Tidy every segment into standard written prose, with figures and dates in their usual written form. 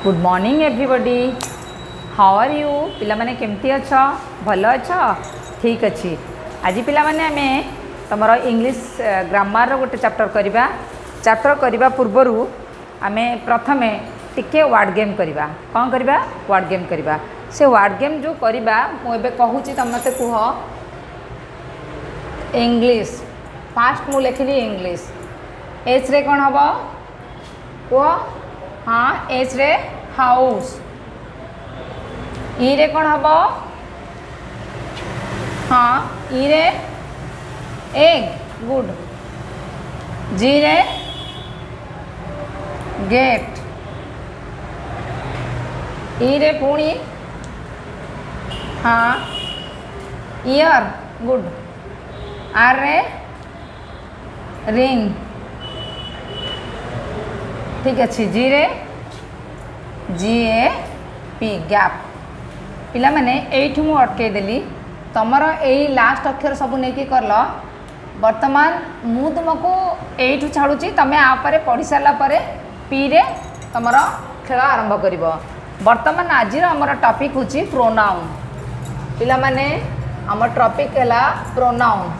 Good morning everybody. How are you पिला माने केमती अछ? भल अछ? ठीक अच्छे। आज पिला माने आमे तमरो इंग्लिश ग्रामर गोटे चैप्टर करबा। चैप्टर करबा पूर्वरु आमे प्रथमे टिके वर्ड गेम करबा। कोन करबा? वर्ड गेम करबा। से वर्ड गेम जो करबा मु एबे कहूची तम मते कुह इंग्लिश। फास्ट मु लिखली इंग्लिश। एच रे कोन हबो? कुह। हाँ एच रे हाउस। ई रे कौन हम? हाँ ई रे एग। गुड। जी रे गेट। ई रे पुणी। हाँ ईयर। गुड। आर रे रिंग। ठीक अच्छे। जी रे जी ए पी गैप। पिला माने एठी मु अटके देली तमर एई लास्ट अक्षर सब नेकी करल। वर्तमान मु तुमको एठू छाड़ुची तमे आ पारे पढ़ी सारा पारे पी रे तमर खेल आरंभ करिवो। वर्तमान आजिर हमर टॉपिक होची प्रोनाउन। पिला माने हमर टॉपिक हैला प्रोनाउन।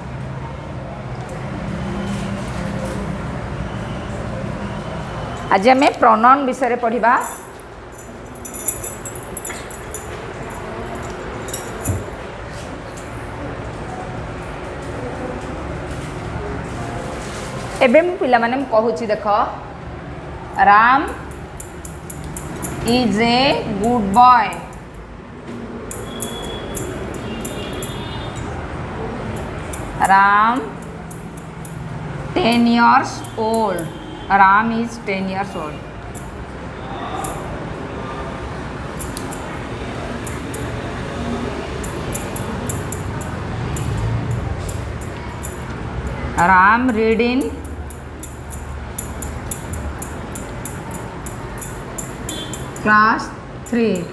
आज आम प्रोनाउन विषय पढ़ा। एबे मु पिला माने कहूची देख Ram is a good boy. Ram 10 years old. Ram is 10 years old. Ram read in class 3.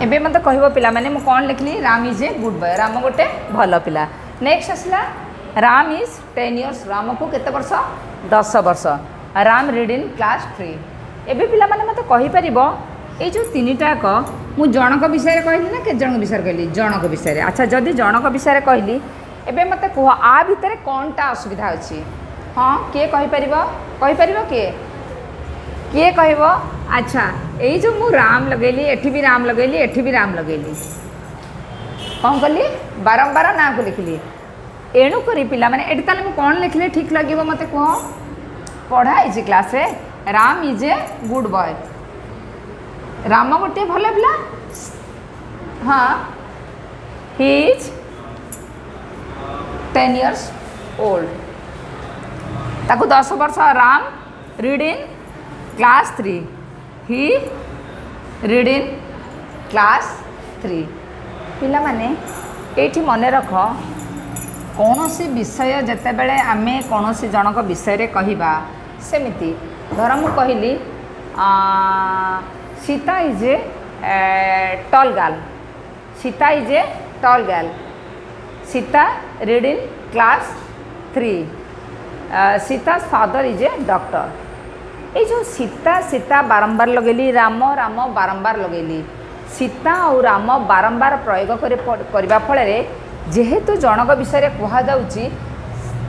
एबे मत कहबो पिला माने मु कोन लिखली? Ram is a good boy. Ram गोटे भल पिला। नेक्स्ट आसला राम इज 10 years। राम को केते वर्ष? 10 वर्ष। Ram read in class 3। एबे पिला माने मत कहि परिबो ए जो तीनटा क मु जनक विषय कहली ना के जनक विषय कहली? जनक विषय। अच्छा जदि जनक विषय कहली एबे मत कह आ भितर कोनटा असुविधा अछि? हाँ किए कहि परिबो? कहि परिबो किए? किए कहबो? अच्छा ए जो मु राम लगेली एठी भी राम लगेली एठी भी राम लगेली कौन कली? बारंबार ना को लिखली। एणु करी पिला माने एठी ताले मु कोन लिखले ठीक लागिवो मते कह? पढ़ा इज क्लास रे Ram is a good boy. Ram गोटे भल पिला। हाँ ही इज 10 years ओल्ड। ताको 10 वर्ष। Ram read in class 3। He read in class 3। पिला माने एठी मने रख कौन सी विषय जेते बेले आमे कौन सी जनक विषय रे कहिबा सेमिति धर मु कहली Sita is a tall girl. Sita is a tall girl. Sita read in class 3। Sita father is a doctor. ये जो सीता सीता बारंबार लगेली राम राम बारंबार लगेली सीता और राम बारंबार प्रयोग करने फल जेहेतु जनक विषय कह जाऊँगी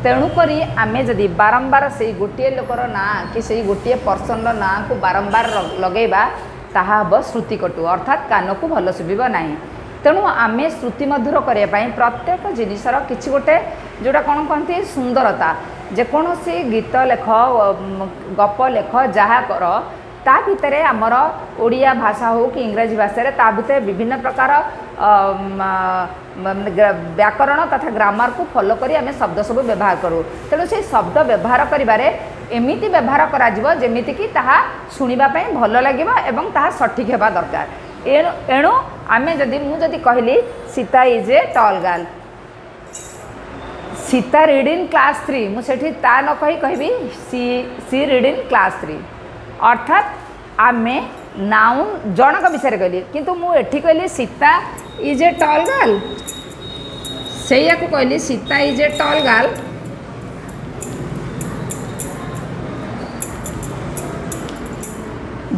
तेणुक आमे जदि बारंबार से गोटे लोकर ना कि से गोटे पर्सन ना को बारंबार लगेबा ताहा हम श्रुतिकटु अर्थात कान को भल शुभिबो नाही। तेणु आमे श्रुति मधुर करने प्रत्येक जिनिसर किछि गोटे जोटा कौन कहते सुंदरता जेकोसी गीत लेख गप लेख जहाँ कर ता भितर आमर ओडिया भाषा हो कि इंग्राजी भाषा ता भितर विभिन्न प्रकार व्याकरण तथा ग्रामर को फॉलो करी आमे शब्द सब व्यवहार करूँ। तेणु से शब्द व्यवहार करिबारे एमिति व्यवहार करा जेमिति कि ताहा सुनिबा पई भल लागिबा एवं ताहा सठिक हेबा दरकार। एणु आमे जदि मु जदि कहली Sita is a tall girl. Sita read in class 3 मुझे ता न कही कहबी सी रीड इन क्लास 3 अर्थात आमे नाउन जनक विषय कहली किंतु मु एठी कहली Sita is a tall girl से कहली Sita is a tall girl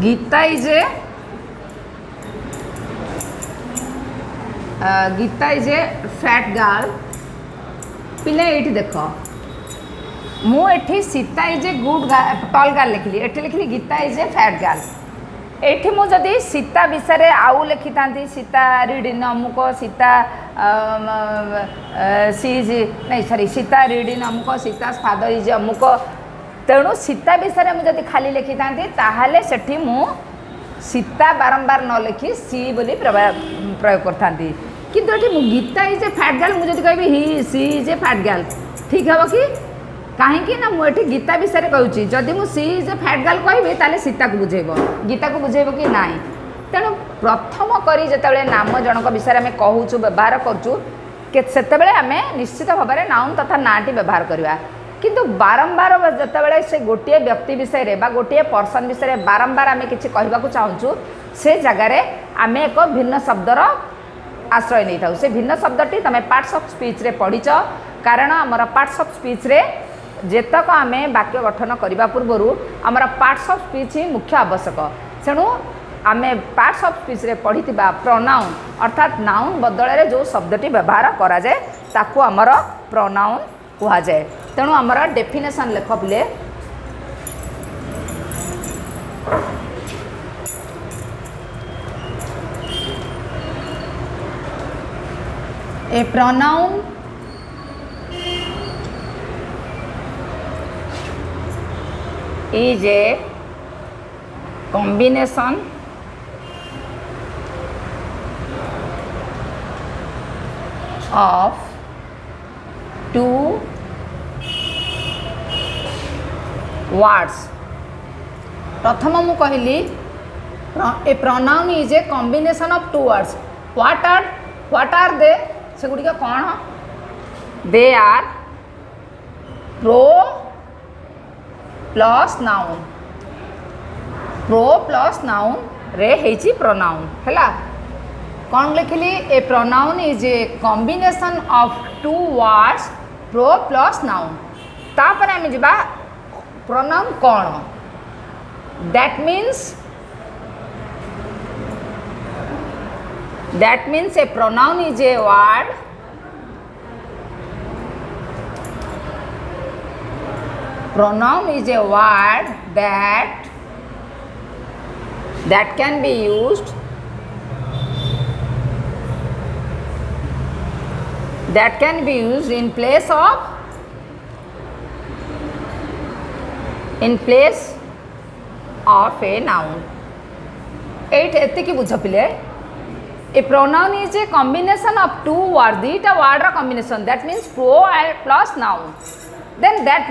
Gita is a fat girl पिले ये देख मुझे Sita is a good tall girl लिखली एठी लिखली Gita is a fat girl एठी मु जदि सीता विषय आउ लिखि था सीता रीड इन अमुक सीता सीज नहीं सॉरी सीता रीड इन अमुक सीता फादर इज अमुक तेणु सीता विषय मुझे खाली लिखि था सेठी मु सीता बारंबार न लिखि सी बोली प्रयोग करता किंतु ये Gita is a fat girl मुझे कह ही she is a fat girl ठीक है कि कहीं ना मुझे गीता विषय कहूँ जदि मुझे सी इज ए फैट गर्ल कहि ताले सीता को बुझेब गीता को बुझेब कि ना तेणु प्रथम करी जिते नाम जनक विषय आम कहूँ व्यवहार करुँ आम निश्चित भाव में नाउन तथा नाटी व्यवहार करवा किंतु बारंबार जिते से गोटे व्यक्ति विषय बा गोटे पर्सन विषय बारंबार आम कि कहवाक चाहूँ से जगार आम एक भिन्न शब्दर आश्रय नहीं था से भिन्न शब्दटी तुम पार्ट्स ऑफ स्पीच रे पढ़ीच कारण आमर पार्ट्स ऑफ स्पीच रे जेतक आम वाक्य गठन करने पूर्वर आमर पार्ट्स ऑफ स्पीच ही मुख्य आवश्यक तेणु आम पार्ट्स ऑफ स्पीच रे पढ़ी प्रोनाउन अर्थात नाउन बदल में जो शब्दटी व्यवहार करा जाए ताकू आमर प्रोनाउन कह जाए तेणु आमर डेफिनेशन लेख पिले A pronoun is a combination of two words. प्रथम मु कहली a pronoun is a combination of two words. What are they? से गुड़िक कौन they are pro plus noun रे हेची प्रोनाउन हैला कौन लिखली a pronoun is a combination of two words pro plus noun तापर आम जा प्रोनाउन कौन that means a pronoun is a word that can be used in place of a noun एति बुझ पिले A pronoun is a combination of two words. Dita word combination. That means pro plus noun. Then that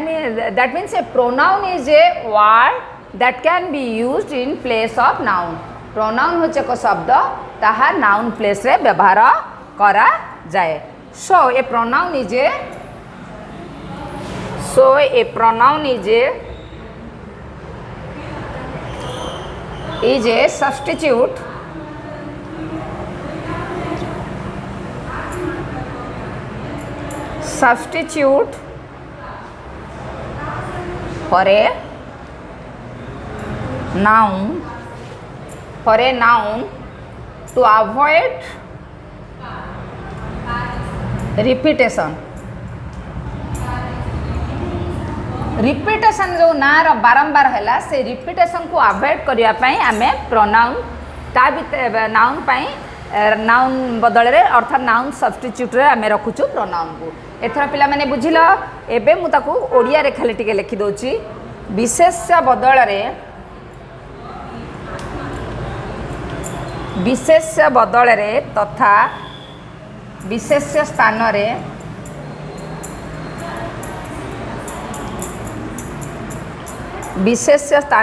means a pronoun is a word that can be used in place of noun. Pronoun होचे को शब्द ताहा noun place रे व्यवहार करा जाए. So a pronoun is a substitute for a noun to avoid repetition जो ना बारंबार है से रिपीटेशन को अवॉइड करने आम प्रोनाउन नाउन नाउन बदल रे अर्थात नाउन सब्स्टिट्यूट रे आम रखुचु प्रोनाउन को एथर पिला माने बुझिल एबे मु ताकू ओडिया रे खाली टिके लिखि दोची विशेष्य बदल रे तथा विशेष्य स्थान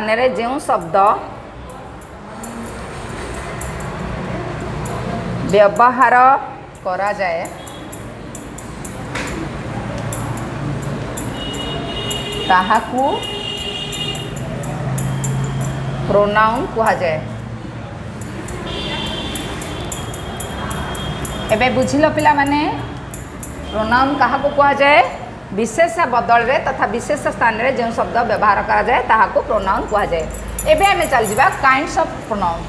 रे जो शब्द व्यवहार करा जाए ताहाकू प्रोनाउन कहा जाए। एबे बुझिल पिला माने प्रोनाउन काहाकू कहा जाए विशेष बदल रे तथा विशेष स्थान रे जो शब्द व्यवहार करा जाए ताहाकू प्रोनाउन कहा जाए। एबे आमे चल जिबा kinds of pronoun.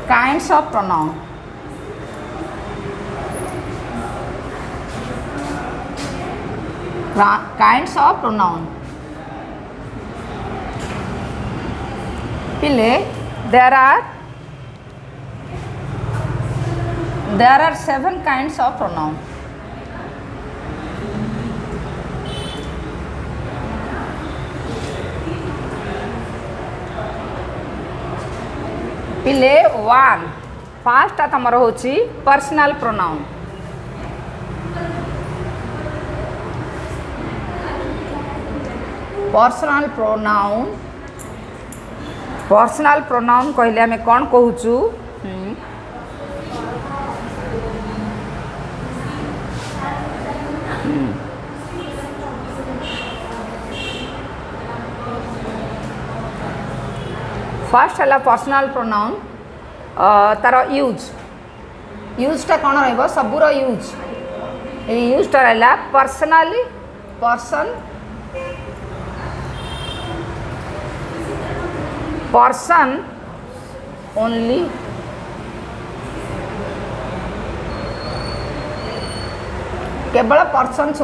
Kinds of pronoun. Kinds of pronoun पिले there are 7 kinds of pronoun। पिले 1 फास्ट तमर होची personal pronoun. Personal pronoun personal pronoun कहले आमे कौन कहूचु फर्स्ट है पर्सनल प्रोनाउन तार यूजटा कौन रहिबो सबुर यूजटा रहा पर्सनाली पर्सन ओनली केवल पर्सन्स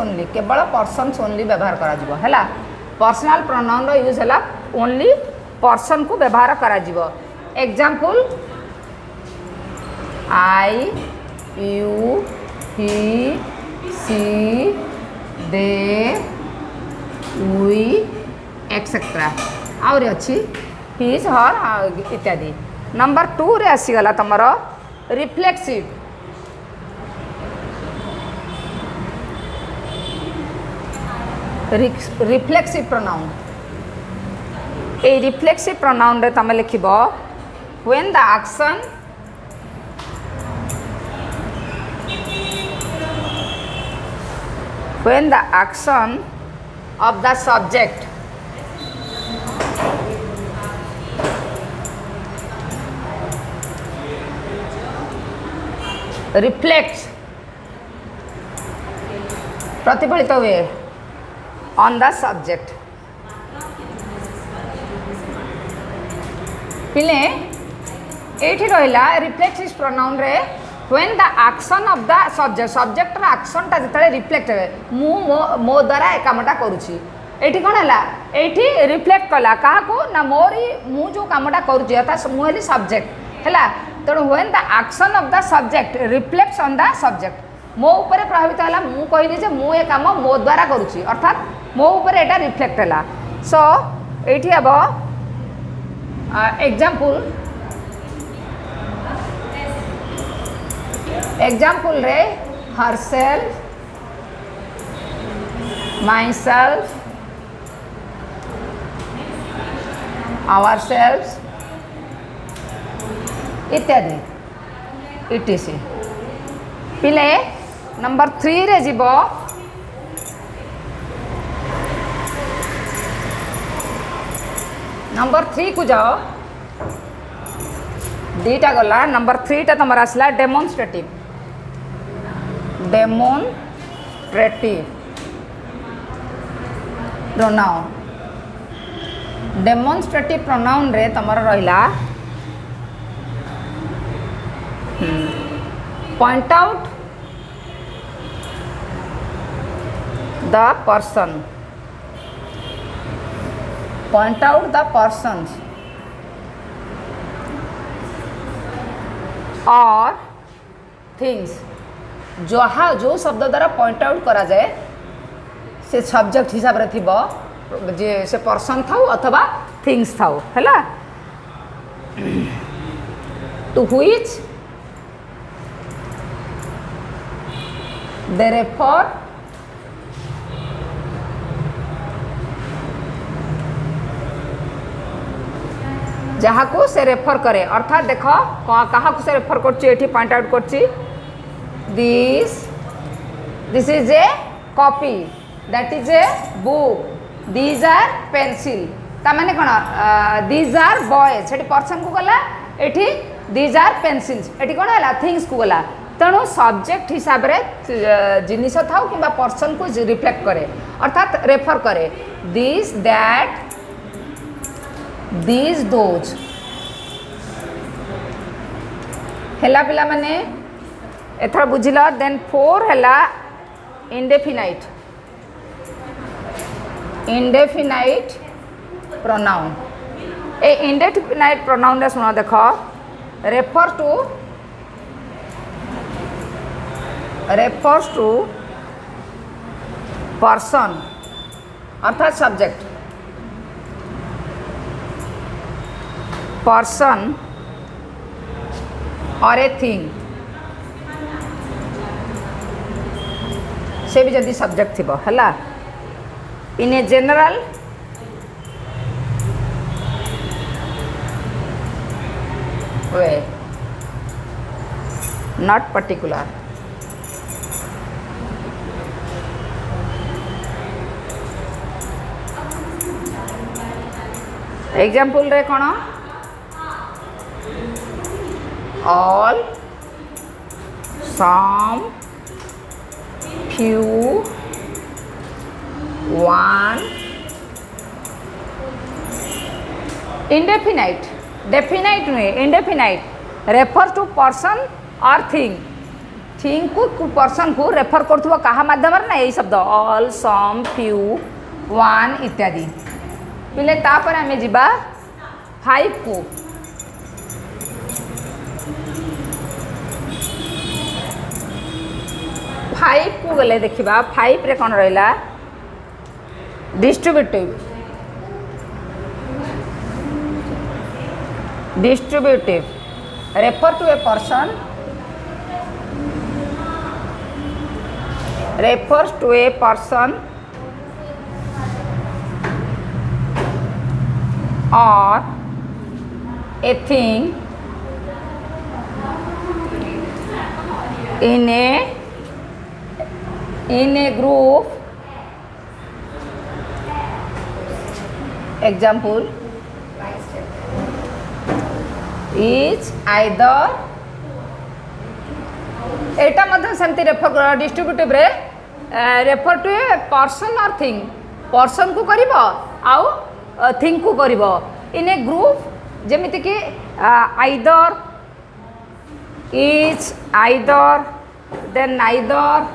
ओनली व्यवहार करा जिवो हैला। पर्सनल प्रोनाउन रो यूज हैला ओनली पर्सन को व्यवहार करा जिवो। Example I you he she they we etcetera आउरी अच्छी हिज हर इत्यादि। नंबर 2 रे आसीगला तमर reflexive. Reflexive pronoun a reflexive pronoun रे तमे लिखिबो when the action of the subject reflects प्रतिफलित हुए on the subject। पिले एठी रहिला रिफ्लेक्सिव प्रोनाउन रे when the action of the subject रा action ता जतले रिफ्लेक्ट हे मो द्वारा ए कामटा करूची एठी कोन हला एठी रिफ्लेक्ट कला काहा को ना मोरी मु जो कामटा करूची अता मु हेली सब्जेक्ट हला। तेणु when the action of the subject reflects on the subject मो ऊपर प्रभावित हला मु कहली जे मु ए काम मो द्वारा करूची अर्थात मो ऊपर एटा रिफ्लेक्ट हला। सो एठी अब एग्जाम्पल रे herself, myself, ourselves इत्यादि etc। पिले नंबर 3 रे जीव नंबर 3 को जाओ दीटा गला। नंबर 3 टा तमर आसला डेमोन्स्ट्रेटिव प्रोनाउन। डेमोन्स्ट्रेटिव प्रोनाउन रे तमर रहिला पॉइंट आउट द पर्सन और थिंग्स जो शब्द द्वारा पॉइंट आउट करा जाए से सब्जेक्ट हिसाब रे थिबो जे से पर्सन थाउ अथवा थिंग्स थाउ हैला। टू व्हिच दे रेफर जहाँ को से रेफर करे अर्थात देख क्या से रेफर कर पॉइंट आउट कर this is a copy that is a book these are pencil ताने कौन दीज आर बॉयज से पर्सन को गला एठी दीज आर पेंसिल्स एठी कौन है थिंग्स को गला। तेणु सब्जेक्ट हिसाब रे जिनिस थाउ कि पर्सन को रिफ्लेक्ट करे अर्थात रेफर करे दिस दैट दिस दोज हेला पिला माने एथर बुझिल देन फोर हेला इंडेफिनाइट इंडेफिनाइट प्रोनाउन ए इंडेफिनाइट प्रोनाउन रे सुनो देख refers to person अर्थात subject person or a thing से भी जदि सब्जेक्ट थी है in a general way not particular example रे कौन all some few one indefinite definite नुहे indefinite refer to person or thing को person को refer करथुवा कहा माध्यम ना यही शब्द all some few one इत्यादि पिले तापर आमे जिबा 5 को फाइव को गले देखा फाइव रे कौन रहा distributive refer to a person refers to a person or a thing in a group. Example is either एटा मतलब सेमती रेफर डिस्ट्रीब्यूटिव रे रेफर टू ए पर्सन और थिंग पर्सन को करिवो आउ थिंग को करिवो इन ए ग्रुप जेमिति कि either is either then neither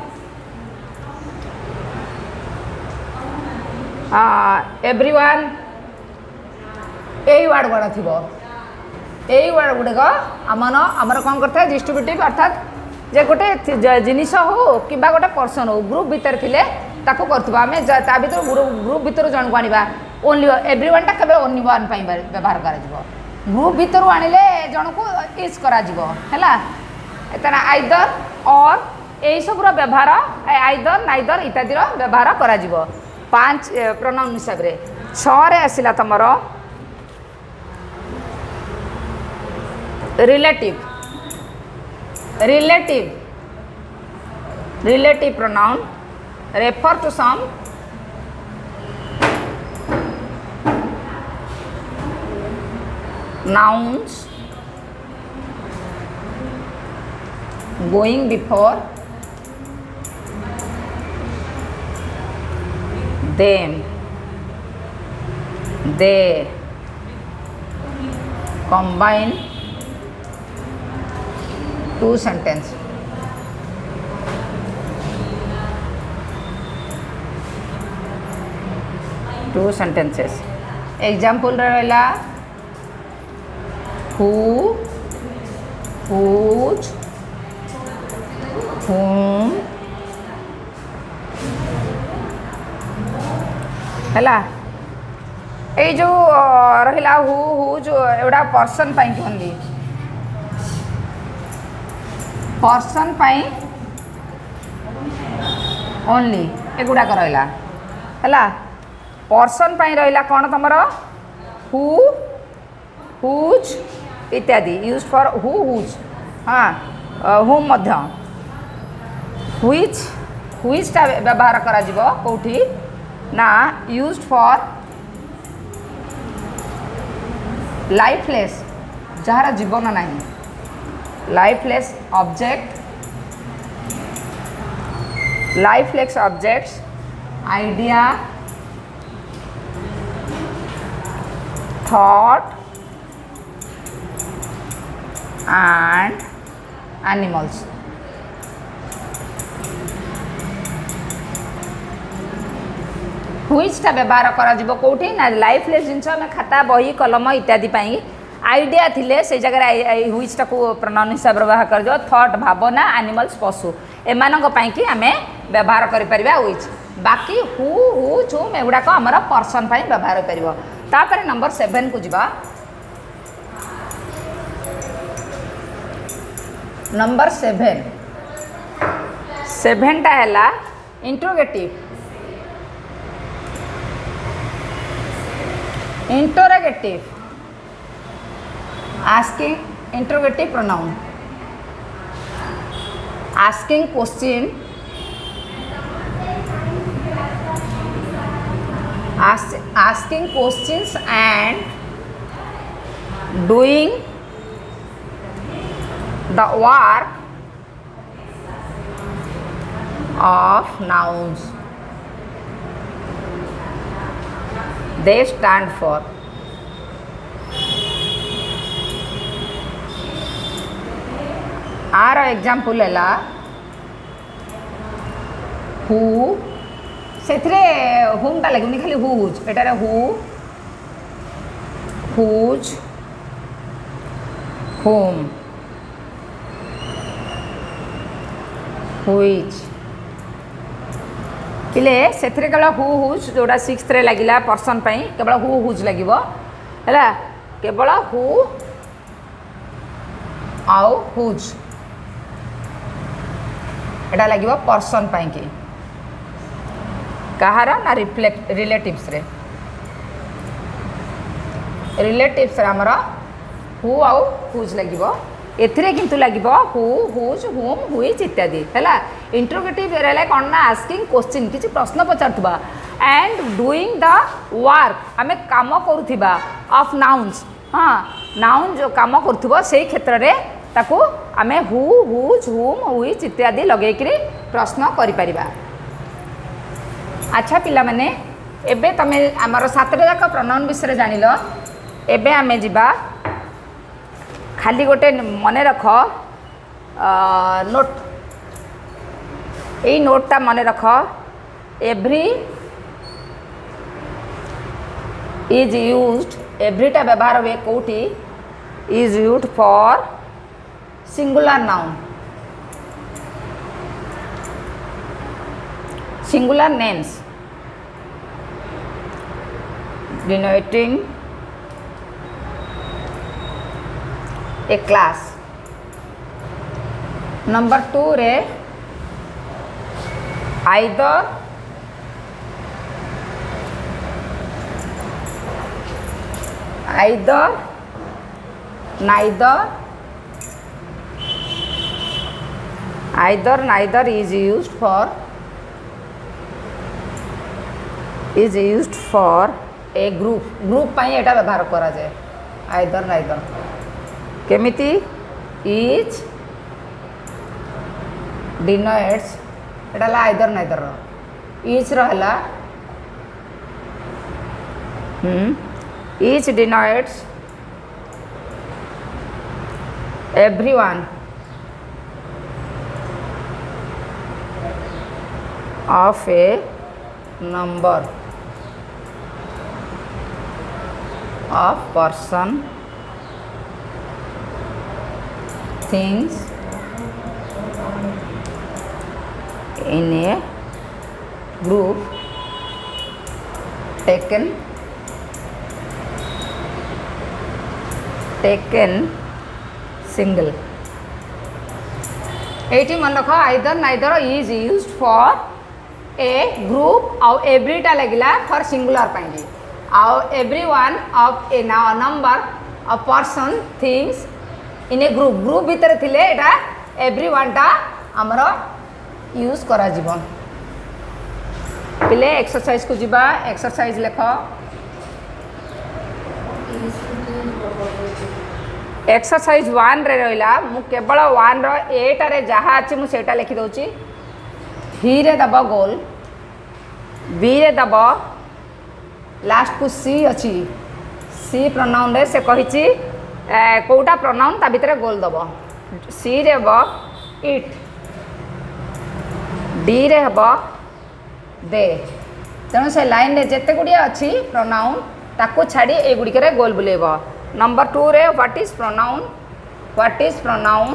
everyone यही वार्ड गुड़ा थी यही वार्ड गुड़ाक आमर कौन करता है डिस्ट्रीब्यूटिव अर्थात जे गोटे जिनिस हो कि गोटे पर्सन हो ग्रुप भितर थिले ताको करथुबा हमें ता भीतर ग्रुप भीतर जन को आनिबा ओनली एवरीवन टा केवल ओनली वन पई व्यवहार करा जिवो ग्रुप भीतर आनिले जन को इज करा जिवो हैला एतना आइदर और एई सब रो व्यवहार आइदर नाइदर इत्यादि रो व्यवहार करा जिवो पांच प्रोनाउन हिसाब रे 6 रे आसिला तमरो relative pronoun refer to some nouns going before them. They combine two sentences. Example रहेला who, whose, whom हैला ए जो रहिला हु जो एवडा पर्सन पाई कहंदी पर्सन पाई ओनली एगुड़ा रहा है पर्सन पाई रहा कौन तुम हु हुज इत्यादि यूज फॉर हु हुज हाँ हुम हुइज टा व्यवहार करा जिवो कोठी ना यूज फॉर लाइफलेस जार जीवन नहीं lifeless object lifeless objects, idea, thought and animals. हुईचटा व्यवहार करा कौटी ना लाइफलेस जिनस आम खाता बही कलम इत्यादि आइडिया थिले से जगह हुईचटा को प्रनाउन हिसाब व्यवहार कर थॉट भावना एनिमल्स पशु एमानक कि आम व्यवहार करें हुईच बाकी हुज हुम एगुड़ाक आमर पर्सन व्यवहार कर नंबर 7 को जीवा नंबर 7 टा है interrogative interrogative asking interrogative pronoun asking question asking questions and doing the work of nouns they stand for are example है हु से हुमटा लगे खाली हुज एटारे हु हुज हुम हुईच पिले से केवल हुज जोड़ा 6th रे लगिला पर्सन केवल हुज लगे है केवल हु आउ हुज एटा लगे पर्सन कि कहार ना रिलेटिव्स रे आमर हु आउ हुज लगे एथिरे किंतु लगे हु हुज हुम हुईच इत्यादि है इंट्रोगेटिव कौन ना आस्किंग क्वेश्चन किसी प्रश्न पचारुवा एंड डूइंग द वर्क आम काम करुवा ऑफ नाउन्स हाँ नाउन जो काम करुवा से क्षेत्र में ताकू आम हु हुज हुम हुईच इत्यादि लगे प्रश्न करिपरिबा। अच्छा पिला माने एबे तमे आमर 7टा जाक प्रोनाउन विषय जानिल एबे आमे जिबा खाली गोटे मन रख नोट यही नोटा मन रख एव्री इज यूज्ड एव्रीटा व्यवहार हुए कौटी is used for singular noun singular names denoting a class. Number 2 रे either neither is used for a group पाई एटा व्यवहार करा जाए आइदर केमिति इज डिनोट्स एटा ला आइदर नाइदर इज रहला each denotes everyone of a number of person things in a group taken single। एटी मन रख either neither is used for a group आउ एवरीटा लगिला फॉर सिंगुलर पाई आउ everyone of a number of person things in A group भितर थिले एटा everyone टा हमर यूज करा जीवन। पिले एक्सरसाइज को जीवा एक्सरसाइज लेख एक्सरसाइज 1 रे रहिला मु केवल 1 रो 8 रे जहा अछि मु सेटा लिखि दोची ही रे दब गोल, बी रे दब लास्ट को सी अच्छी, सी प्रोनाउन रे से कही कौटा प्रोनाउन ता भितर गोल दब, सी रे हम इट, डी रे हम दे। तेणु से लाइन रे जेते गुड़िया अच्छी प्रोनाउन ताकू छाड़ी ए गुड़िक गोल बुलेब। नंबर 2 रे what is pronoun, what is pronoun,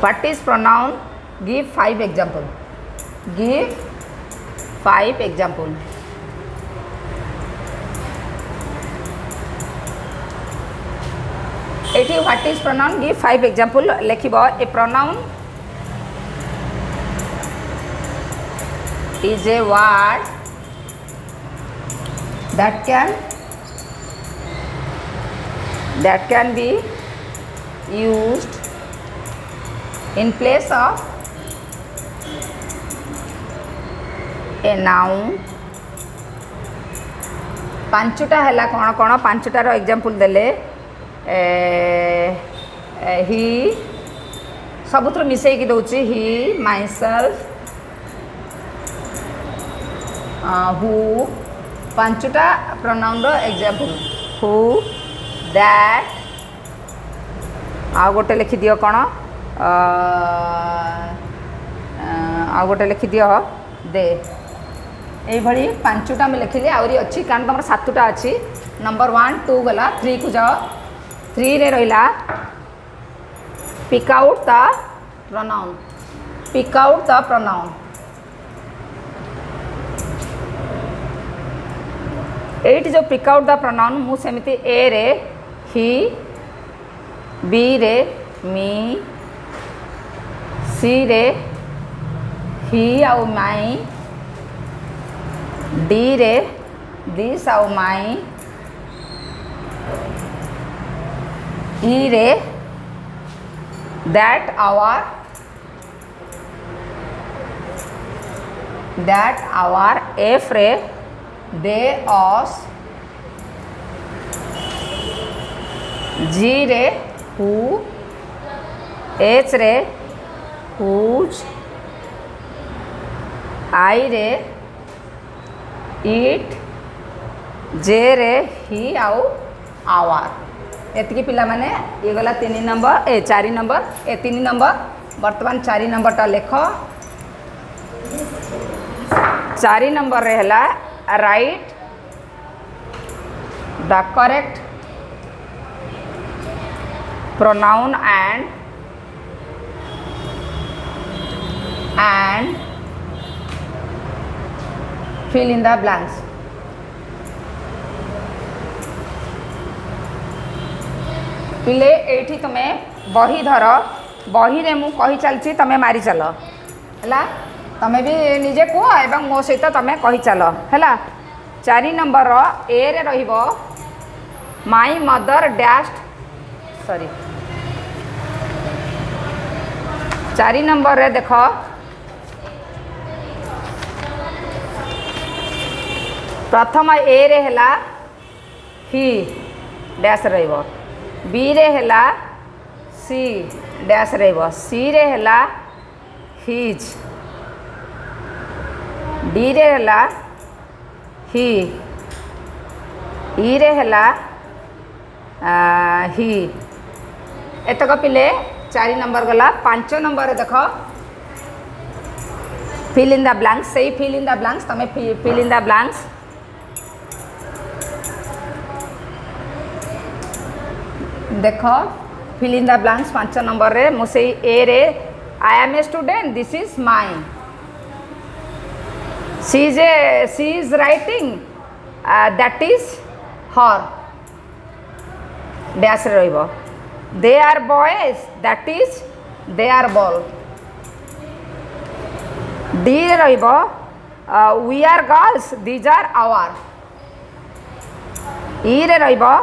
what is pronoun, give 5 example, give 5 example. एटी what is pronoun, give 5 example लिखिब। A pronoun is a word that can be used in place of a noun। पांचटा है कौन कौन पांचटार example देले ही सबुथुर मिसेकी दउची ही, माई सेल्फ, हु, पांचटा प्रोनाउन रो एग्जांपल, हु, दैट, आ गोटे लिखि दियो कौन, आ गोटे लिखि दियो दे। ये भली पांचटा में लिखिली, आहरी अच्छी कारण तुम 7टा अच्छी। नंबर 1 2 गला, 3 को जाओ। 3 रे रहिला pick out the pronoun, pick out the pronoun. एटी जो पिक आउट द प्रोनाउन मु सेमिति ए रे ही, बी रे मी, सी रे ही आउ माई, डी रे दिस आउ माई, ई रे दैट आवर, एफ रे दे ऑस, जी रे हु, एच रे हुज, आई रे इट, जे रे ही आउ आवर। एतिकी पिला माने ये गला 3 नंबर, 4 नंबर, 3 नंबर। वर्तमान 4 नंबर टा लेख। 4 नंबर रे हला right the correct pronoun and fill in the blanks। पिले एठी तुम्हें बही धर, बही रे मु कही चलची तमे मारी चल हैला, तमे भी निजे कह एवं मो सहित तमे कही चल हैला। 4 नंबर ए रे रहिबो my mother dashed, sorry 4 number रे देख प्रथम ए रे हैला ही डैश रहिबो, बी रे हैला सी डैश रहिबो, सी रे हैला हिज, डी रे हैला ही, ई रे हैला ही। एतक पिले 4 नंबर गला। 5 नंबर देख फिल इन द ब्लैंक्स, सही फिल इन द ब्लैंक्स, तमे फिल इन द ब्लैंक्स। देख fill in the blanks 5 number रे मुझे ए रे I am a student, this is my, she is writing, that is her dash रहिबो, they are boys, that is they are ball, D रहिबो we are girls, these are our, E रे रहिबो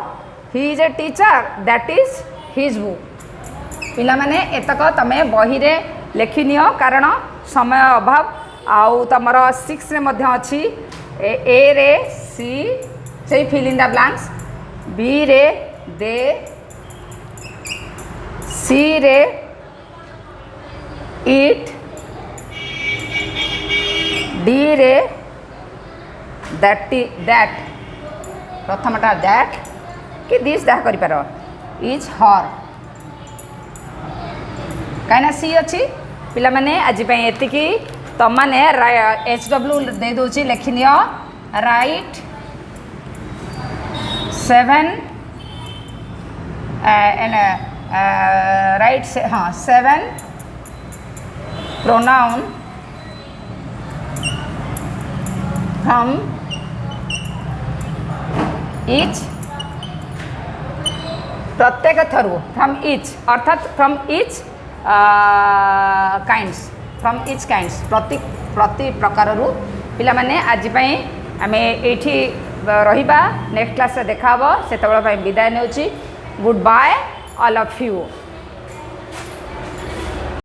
he is a teacher, that is his book. पिला माने एतक तमे बही रे लेखि neo कारण समय अभाव। आउ तमर 6 रे मध्य अछि ए रे सी, से fill in the blanks, B रे दे, सी रे इट डी रे दैट प्रथमटा दैट कि दिस जहाँ कर इज हर कहीं सी अच्छी पिला माने आज एतिकी तुम मैंने HW दे दूची लिखि नियो राइट 7 राइट से हाँ 7 प्रोनाउन फ्रॉम ईच प्रत्येक थरु फ्रॉम ईच अर्थात from each kinds from each kinds प्रति प्रकार पिला माने आज आम ये रहिबा नेक्स्ट क्लास रे देखा से विदाय नेउची good bye all of you.